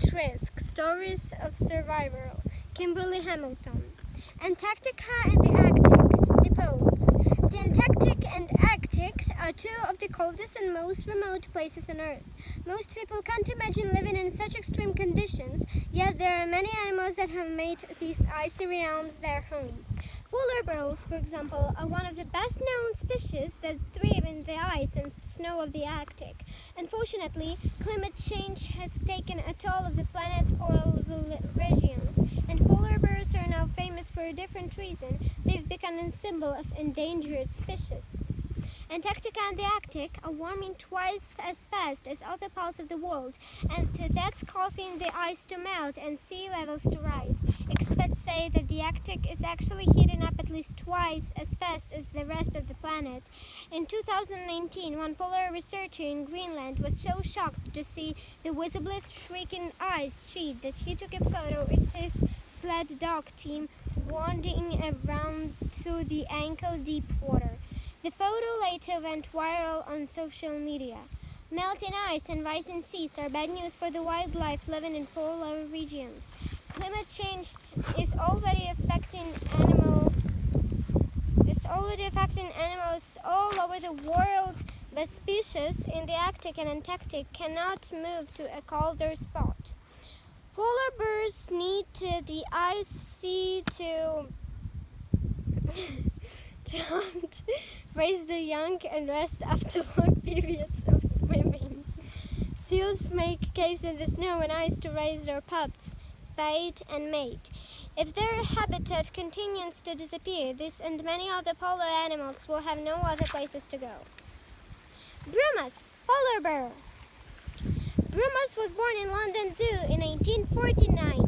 at risk, stories of survival. Kimberlie Hamilton. Antarctica and the Arctic, the poles. The Antarctic and Arctic are two of the coldest and most remote places on Earth. Most people can't imagine living in such extreme conditions, yet there are many animals that have made these icy realms their home. Polar bears, for example, are one of the best-known species that thrive in the ice and snow of the Arctic. Unfortunately, climate change has taken a toll of the planet's polar regions, and polar bears are now famous for a different reason. They've become a symbol of endangered species. Antarctica and the Arctic are warming twice as fast as other parts of the world, and that's causing the ice to melt and sea levels to rise. Experts say that the Arctic is actually heating up at least twice as fast as the rest of the planet. In 2019, one polar researcher in Greenland was so shocked to see the visibly shrinking ice sheet that he took a photo with his sled dog team wandering around through the ankle-deep water. The photo later went viral on social media. Melting ice and rising seas are bad news for the wildlife living in polar regions. Climate change is already affecting animals all over the world, but species in the Arctic and Antarctic cannot move to a colder spot. Polar bears need the ice sea to hunt, raise their young, and rest after long periods of swimming. Seals make caves in the snow and ice to raise their pups, feed, and mate. If their habitat continues to disappear, this and many other polar animals will have no other places to go. Brumus, polar bear. Brumus was born in London Zoo in 1849.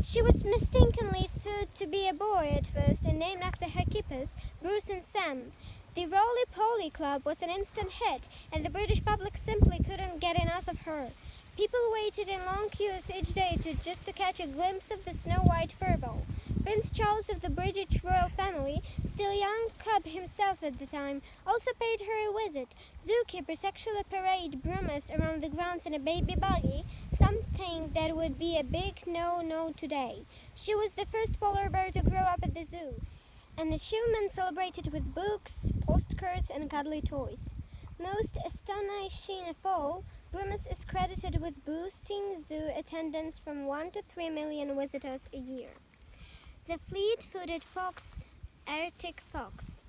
She was mistakenly thought to be a boy at first and named after her keepers, Bruce and Sam. The Roly-Poly Club was an instant hit, and the British public simply couldn't get enough of her. People waited in long queues each day just to catch a glimpse of the snow-white furball. Prince Charles of the British royal family, still a young cub himself at the time, also paid her a visit. Zookeepers actually parade Brumus around the grounds in a baby buggy, something that would be a big no-no today. She was the first polar bear to grow up at the zoo, an achievement celebrated with books, postcards, and cuddly toys. Most astonishing of all, Brumus is credited with boosting zoo attendance from 1 to 3 million visitors a year. The fleet-footed fox, Arctic fox.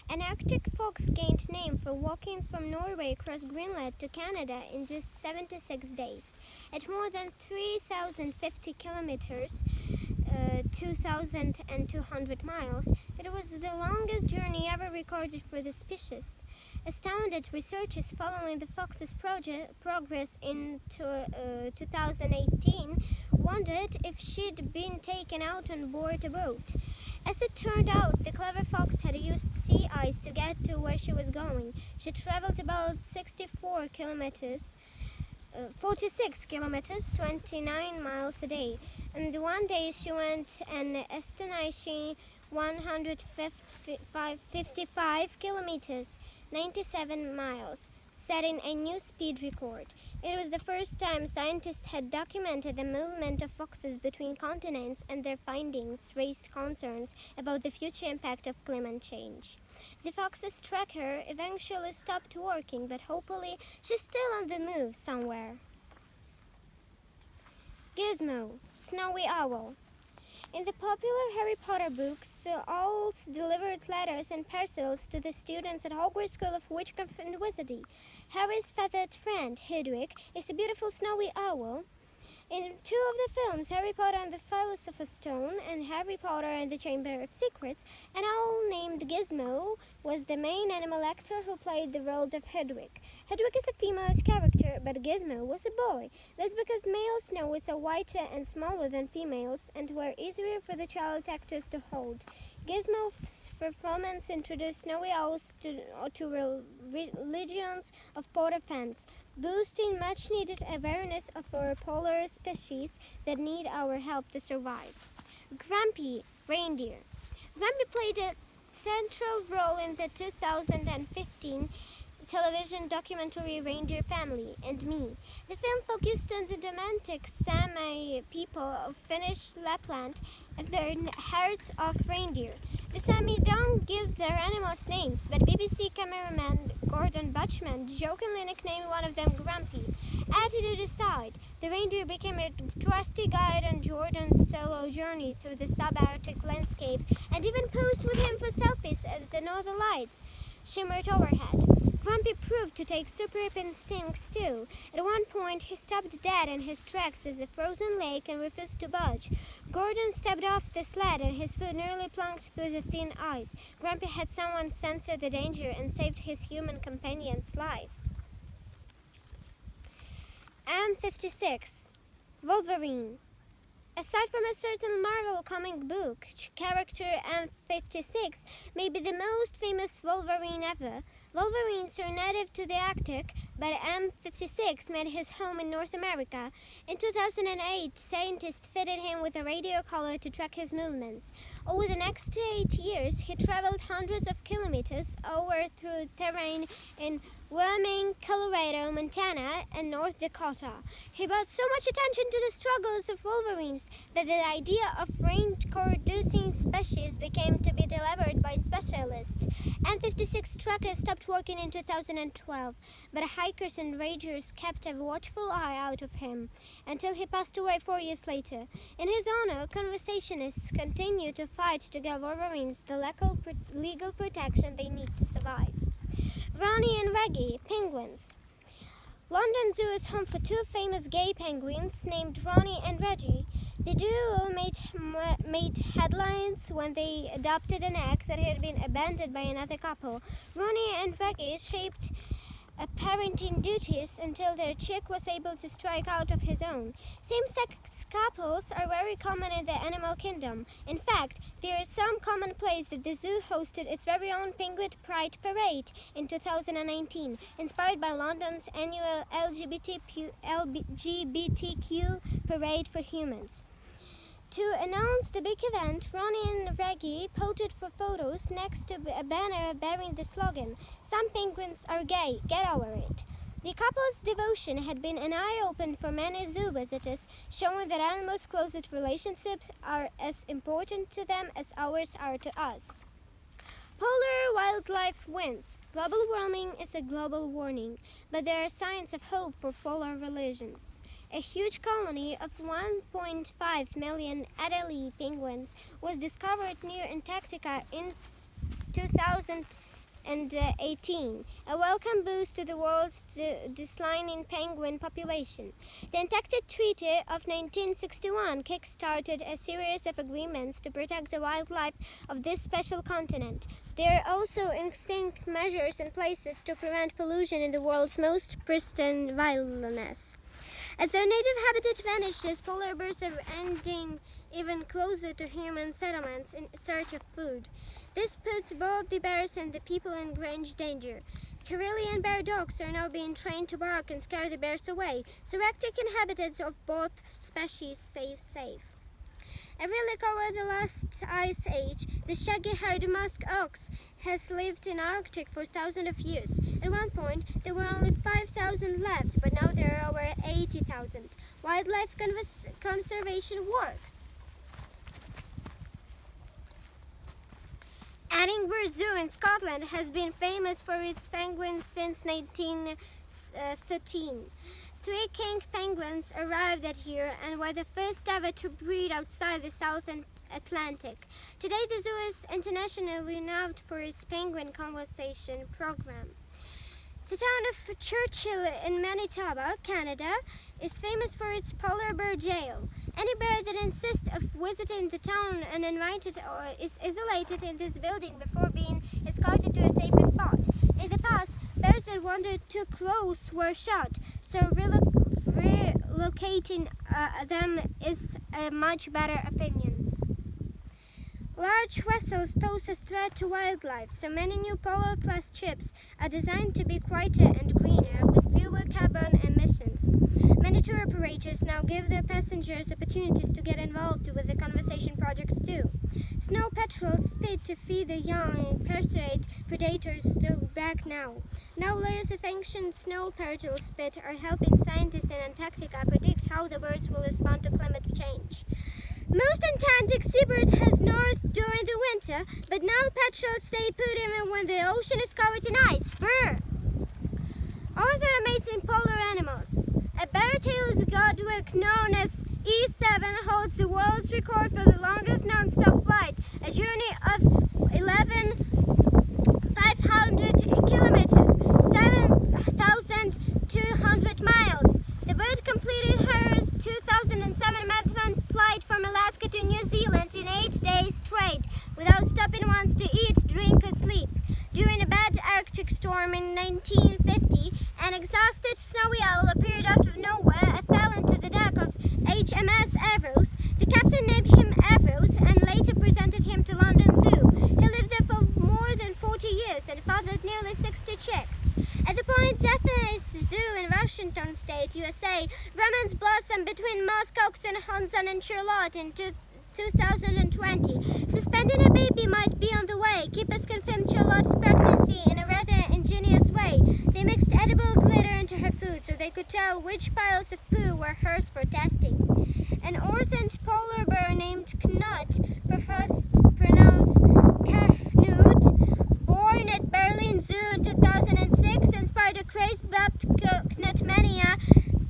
An Arctic fox gained name for walking from Norway across Greenland to Canada in just 76 days. At more than 3,050 kilometers, 2,200 miles, it was the longest journey ever recorded for the species. Astounded researchers following the fox's progress in 2018 wondered if she'd been taken out on board a boat. As it turned out, the clever fox had used sea ice to get to where she was going. She traveled about 46 kilometers, 29 miles a day, and one day she went an astonishing 155 kilometers, 97 miles, setting a new speed record. It was the first time scientists had documented the movement of foxes between continents, and their findings raised concerns about the future impact of climate change. The fox's tracker eventually stopped working, but hopefully she's still on the move somewhere. Gizmo Snowy Owl. In the popular Harry Potter books, owls delivered letters and parcels to the students at Hogwarts School of Witchcraft and Wizardry. Harry's feathered friend, Hedwig, is a beautiful snowy owl. In two of the films, Harry Potter and the Philosopher's Stone and Harry Potter and the Chamber of Secrets, an owl named Gizmo was the main animal actor who played the role of Hedwig. Hedwig is a female character, but Gizmo was a boy. That's because male snowies are whiter and smaller than females and were easier for the child actors to hold. Gizmo's performance introduced snowy owls to legions of Potter fans, boosting much-needed awareness of our polar species that need our help to survive. Grumpy reindeer. Grumpy played a central role in the 2015 television documentary Reindeer Family and Me. The film focused on the domestic Sami people of Finnish Lapland and their herds of reindeer. The Sami don't give their animals names, but BBC cameraman Gordon Butchman jokingly nicknamed one of them Grumpy. Attitude aside, the reindeer became a trusty guide on Jordan's solo journey through the subarctic landscape and even posed with him for selfies as the northern lights shimmered overhead. Grumpy proved to take superb instincts too. At one point, he stopped dead in his tracks as a frozen lake and refused to budge. Gordon stepped off the sled and his foot nearly plunged through the thin ice. Grumpy had someone censor the danger and saved his human companion's life. M56 Wolverine. Aside from a certain Marvel comic book, character M56 may be the most famous Wolverine ever. Wolverines are native to the Arctic, but M56 made his home in North America. In 2008, scientists fitted him with a radio collar to track his movements. Over the next 8 years, he traveled hundreds of kilometers over through terrain in Wyoming, Colorado, Montana, and North Dakota. He brought so much attention to the struggles of wolverines that the idea of reducing species became to be delivered by specialists. M56 trackers stopped working in 2012, but hikers and rangers kept a watchful eye out of him until he passed away 4 years later. In his honor, conservationists continue to fight to give wolverines the legal protection they need to survive. Ronnie and Reggie, penguins. London Zoo is home for two famous gay penguins named Ronnie and Reggie. The duo made headlines when they adopted an egg that had been abandoned by another couple. Ronnie and Reggie shaped parenting duties until their chick was able to strike out of his own. Same-sex couples are very common in the animal kingdom. In fact, there is some commonplace that the zoo hosted its very own Penguin Pride Parade in 2019, inspired by London's annual LGBTQ Parade for Humans. To announce the big event, Ronnie and Reggie posed for photos next to a banner bearing the slogan, "Some penguins are gay, get over it." The couple's devotion had been an eye-opener for many zoo visitors, showing that animals' closest relationships are as important to them as ours are to us. Polar wildlife wins. Global warming is a global warning, but there are signs of hope for polar religions. A huge colony of 1.5 million Adelie penguins was discovered near Antarctica in 2018, a welcome boost to the world's declining penguin population. The Antarctic Treaty of 1961 kick-started a series of agreements to protect the wildlife of this special continent. There are also extinct measures in place to prevent pollution in the world's most pristine wilderness. As their native habitat vanishes, polar bears are ending even closer to human settlements in search of food. This puts both the bears and the people in grave danger. Karelian bear dogs are now being trained to bark and scare the bears away, so Arctic inhabitants of both species stay safe. A relic over the last ice age, the shaggy-haired Musk Ox has lived in Arctic for thousands of years. At one point, there were only 5,000 left, but now there are over 80,000. Wildlife conservation works. Edinburgh Zoo in Scotland has been famous for its penguins since 1913. 3 king penguins arrived that year and were the first ever to breed outside the South Atlantic. Today, the zoo is internationally renowned for its penguin conservation program. The town of Churchill in Manitoba, Canada, is famous for its polar bear jail. Any bear that insists of visiting the town uninvited or is isolated in this building before being escorted to a safer spot. In the past, bears that wandered too close were shot, so relocating them is a much better opinion. Large vessels pose a threat to wildlife, so many new polar-class ships are designed to be quieter and greener, with fewer fewer carbon emissions. Many tour operators now give their passengers opportunities to get involved with the conservation projects too. Snow patrols spit to feed the young and persuade predators to back now. Now layers of ancient snow patrol spit are helping scientists in Antarctica predict how the birds will respond to climate change. Most Antarctic seabirds head north during the winter, but now patrols stay put even when the ocean is covered in ice. Brr! Other amazing polar animals. A bare-tailed godwit known as E7 holds the world's record for the longest non-stop flight, a journey of 11,500 kilometers, 7,200 miles. The bird completed her 2007 marathon flight from Alaska to New Zealand in 8 days straight, without stopping once to eat, drink, or sleep. During a bad Arctic storm in 1950, an exhausted snowy owl appeared out of nowhere and fell into the deck of HMS Avros. The captain named him Avros and later presented him to London Zoo. He lived there for more than 40 years and fathered nearly 60 chicks. At the Point Daphne Zoo in Washington State, USA, romance blossomed between Musk Ox and Hansen and Charlotte in 2020. Suspending a baby might be on the way. Keepers confirmed Charlotte's pregnancy in a rather ingenious way. They mixed edible glitter into her food so they could tell which piles of poo were hers for testing. An orphaned polar bear named Knut, pronounced Knut, born at Berlin Zoo in 2006, inspired a craze dubbed Knutmania,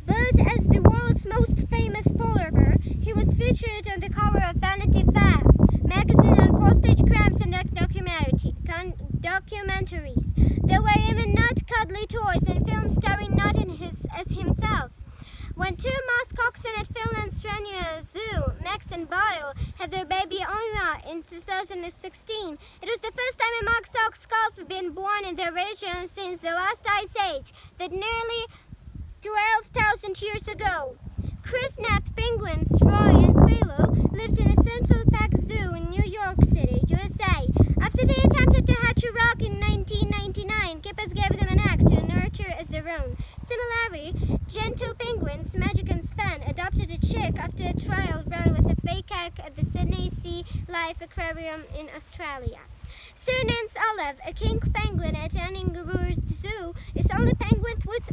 billed as the world's most famous polar bear. He was featured on the cover of Vanity Fair magazine on postage cramps and documentaries. There were even not cuddly toys and films starring Knut as himself. When two Musk Oxen at Finland's Rania Zoo, Max and Bottle, had their baby Oima in 2016, it was the first time a Musk Ox calf had been born in the region since the last ice age, that nearly 12,000 years ago. Chris-Knapp penguins, Roy and Salo, lived in a Central Park Zoo in New York City, USA. After they attempted to hatch a rock in 1999, keepers gave them an egg to nurture as their own. Similarly, Gentoo penguins, Magic and Sven, adopted a chick after a trial run with a fake egg at the Sydney Sea Life Aquarium in Australia. Surinam's Olive, a king penguin at Anningaroo Zoo, is only penguin with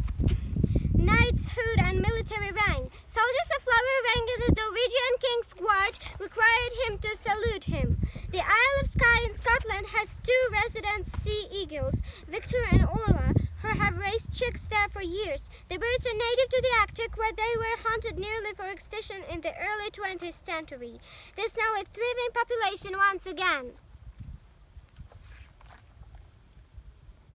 knight's hood and military rank. Soldiers of lower rank in the Norwegian King's Guard required him to salute him. The Isle of Skye in Scotland has two resident sea eagles, Victor and Orla, who have raised chicks there for years. The birds are native to the Arctic, where they were hunted nearly for extinction in the early 20th century. There's now a thriving population once again.